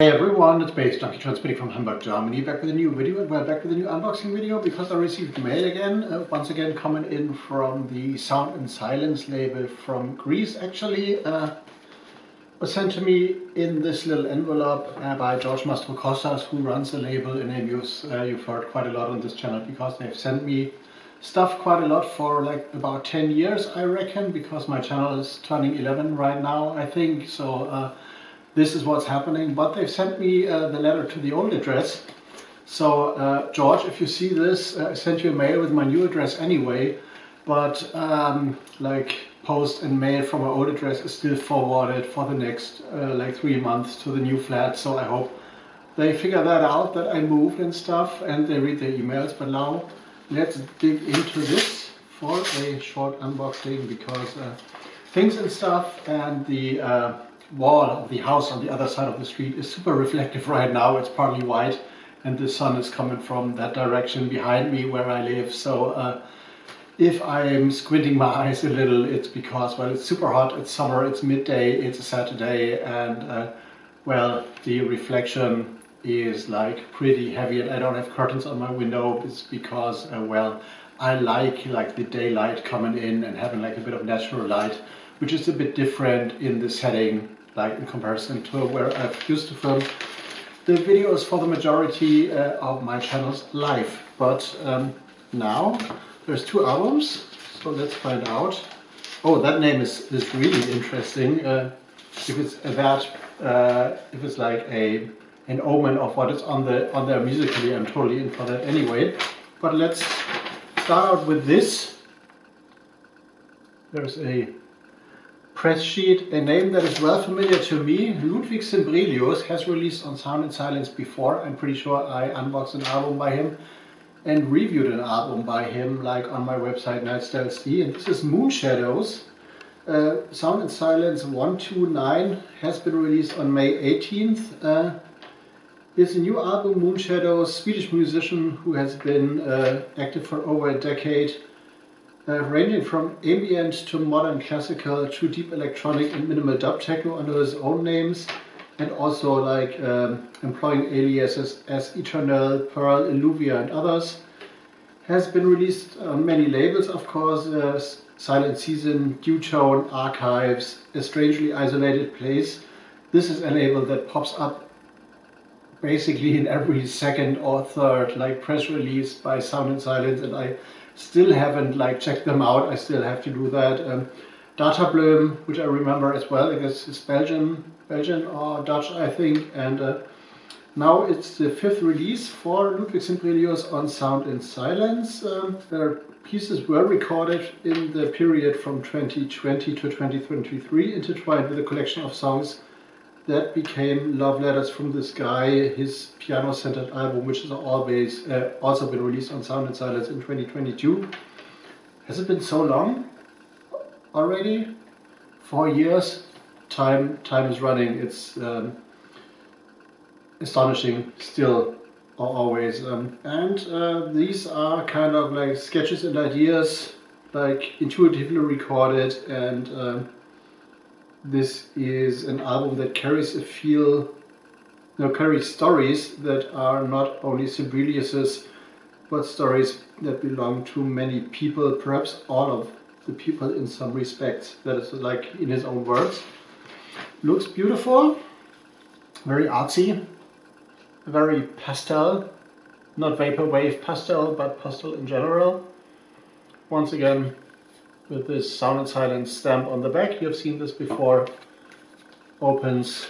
Hey everyone, it's baze.djunkiii transmitting from Hamburg, Germany, back with a new video, and we're back with a new unboxing video because I received mail again, once again coming in from the Sound and Silence label from Greece actually. Was sent to me in this little envelope by George Mastrokostas, who runs the label, a name you've heard quite a lot on this channel because they've sent me stuff quite a lot for like about 10 years I reckon, because my channel is turning 11 right now I think, so this is what's happening. But they've sent me the letter to the old address. So George, if you see this, I sent you a mail with my new address anyway, but like post and mail from my old address is still forwarded for the next like 3 months to the new flat. So I hope they figure that out, that I moved and stuff, and they read their emails. But now let's dig into this for a short unboxing, because things and stuff, and the wall of the house on the other side of the street is super reflective right now. It's partly white and the sun is coming from that direction behind me where I live. So if I'm squinting my eyes a little, it's because, well, it's super hot, it's summer, it's midday, it's a Saturday, and well, the reflection is like pretty heavy, and I don't have curtains on my window. It's because well, I like the daylight coming in and having like a bit of natural light, which is a bit different in the setting, like in comparison to where I've used to film the videos for the majority of my channel's live. But now there's 2 albums, so let's find out. Oh, that name is really interesting. If it's that, if it's like an omen of what is on there musically, I'm totally in for that anyway. But let's start out with this. There's a press sheet, a name that is well familiar to me. Ludwig Symbrelius has released on Sound and Silence before. I'm pretty sure I unboxed an album by him and reviewed an album by him, like on my website Nightstyles.de. And this is Moonshadows. Sound and Silence 129 has been released on May 18th. It's a new album, Moonshadows, Swedish musician who has been active for over a decade. Ranging from ambient to modern classical to deep electronic and minimal dub techno under his own names, and also like employing aliases as Eternal, Pearl, Illuvia and others. Has been released on many labels, of course, Silent Season, Dew Tone, Archives, A Strangely Isolated Place. This is a label that pops up basically in every second or third like press release by Sound and Silence, and I still haven't like checked them out. I still have to do that. Data Bloom, which I remember as well, I guess it's Belgian or Dutch I think, and now it's the 5th release for Ludwig Symbrelius on Sound and Silence. Their pieces were recorded in the period from 2020 to 2023, intertwined with a collection of songs that became Love Letters from the Sky, his piano-centered album, which is always also been released on Sound and Silence in 2022. Has it been so long already? 4 years? Time is running. It's astonishing still, always. And these are kind of like sketches and ideas, like intuitively recorded, and this is an album that carries a feel, carries stories that are not only Symbrelius's, but stories that belong to many people, perhaps all of the people in some respects. That is like in his own words. Looks beautiful, very artsy, very pastel, not vaporwave pastel, but pastel in general. Once again, with this Sound and Silence stamp on the back. You have seen this before. Opens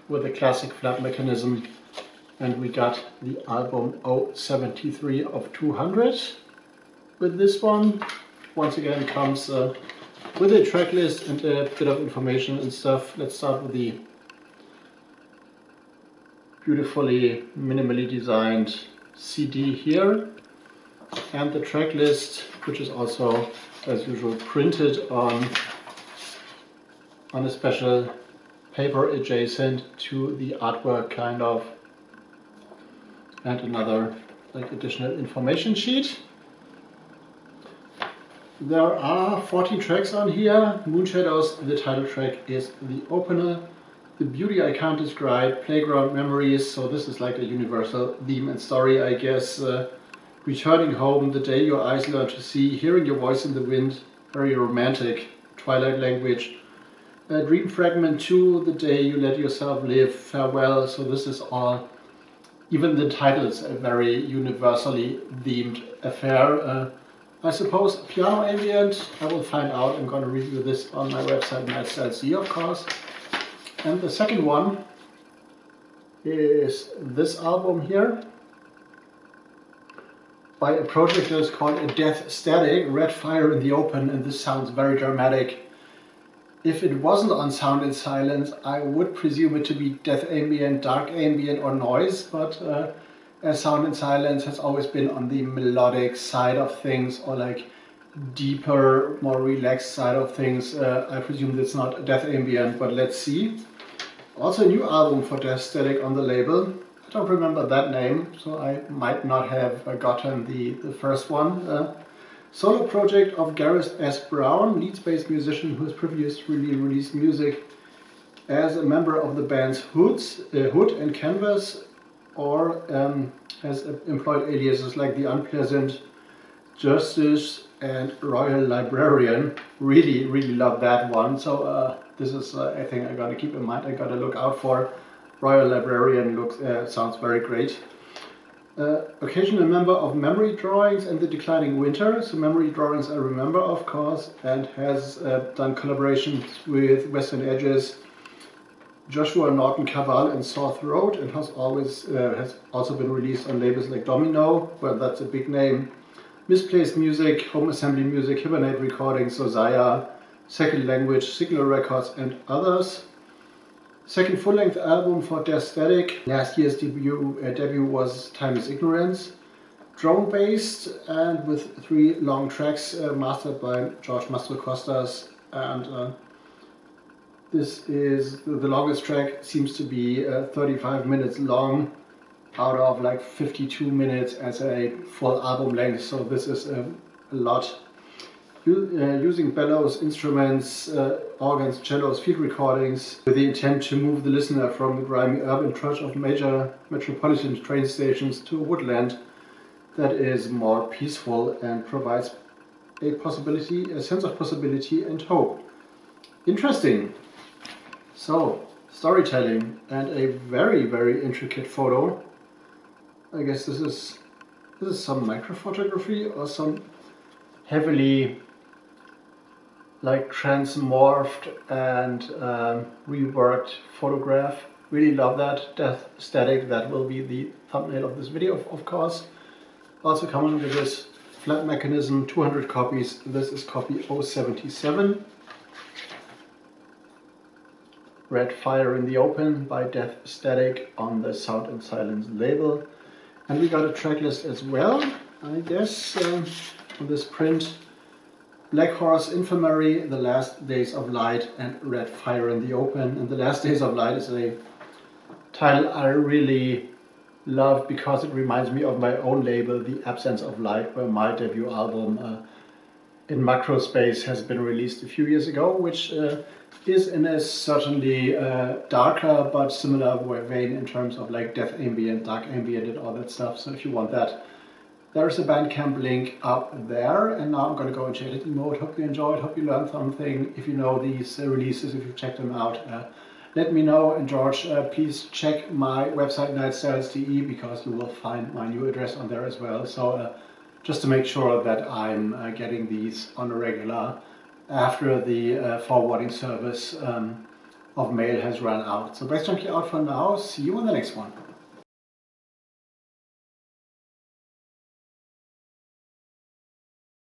with a classic flap mechanism, and we got the album 073 of 200 with this one. Once again comes with a track list and a bit of information and stuff. Let's start with the beautifully minimally designed CD here, and the track list, which is also as usual printed on a special paper adjacent to the artwork kind of, and another like additional information sheet. There are 14 tracks on here. Moonshadows, the title track, is the opener. The beauty I can't describe, playground memories, so this is like a universal theme and story, I guess. Returning home, the day your eyes learn to see, hearing your voice in the wind, very romantic, twilight language. Dream Fragment 2, the day you let yourself live, farewell, so this is all, even the title is a very universally themed affair. I suppose piano ambient, I will find out. I'm going to review this on my website, Erzählt, of course. And the second one is this album here by a project that is called a Death Static, Red Fire in the Open, and this sounds very dramatic. If it wasn't on Sound and Silence, I would presume it to be death ambient, dark ambient, or noise, but as Sound and Silence has always been on the melodic side of things, or like deeper, more relaxed side of things, I presume that's not death ambient, but let's see. Also a new album for Death Static on the label. I don't remember that name, so I might not have gotten the first one. Solo project of Gareth S. Brown, Leeds-based musician who has previously released music as a member of the bands Hood and Canvas, or has employed aliases like The Unpleasant, Justice, and Royal Librarian. Really, really love that one. So this is I think I gotta keep in mind. I gotta look out for. Royal Librarian sounds very great. Occasional member of Memory Drawings and The Declining Winter. So Memory Drawings I remember, of course, and has done collaborations with Western Edges, Joshua Norton Cabal, and Sore Throat, and has also been released on labels like Domino, well, that's a big name, Misplaced Music, Home Assembly Music, Hibernate Recordings, Zaya, Second Language, Signal Records, and others. Second full-length album for Death Static. Last year's debut was Timeless Ignorance. Drone-based and with 3 long tracks mastered by George Mastrocostas, and this is the longest track, seems to be 35 minutes long out of like 52 minutes as a full album length, so this is a lot. Using bellows, instruments, organs, cellos, field recordings with the intent to move the listener from the grimy urban trudge of major metropolitan train stations to a woodland that is more peaceful and provides a sense of possibility and hope. Interesting. So, storytelling and a very, very intricate photo. I guess this is some microphotography or some heavily like transmorphed and reworked photograph. Really love that. Death Static, that will be the thumbnail of this video, of course. Also coming with this flat mechanism, 200 copies. This is copy 077. Red Fire in the Open by Death Static on the Sound and Silence label. And we got a track list as well, I guess, on this print. Black Horse Infirmary, The Last Days of Light, and Red Fire in the Open. And The Last Days of Light is a title I really love because it reminds me of my own label, The Absence of Light, where my debut album in MACROSPACE has been released a few years ago, which is in a certainly darker but similar vein in terms of like death ambient, dark ambient, and all that stuff. So if you want that, there's a BANDCAMP link up there. And now I'm going to go into editing mode. Hope you enjoyed, hope you learned something. If you know these releases, if you checked them out, let me know. And George, please check my website Erzählt because you will find my new address on there as well. So just to make sure that I'm getting these on a regular after the forwarding service of mail has run out. So BazeJunkiii out for now. See you on the next one.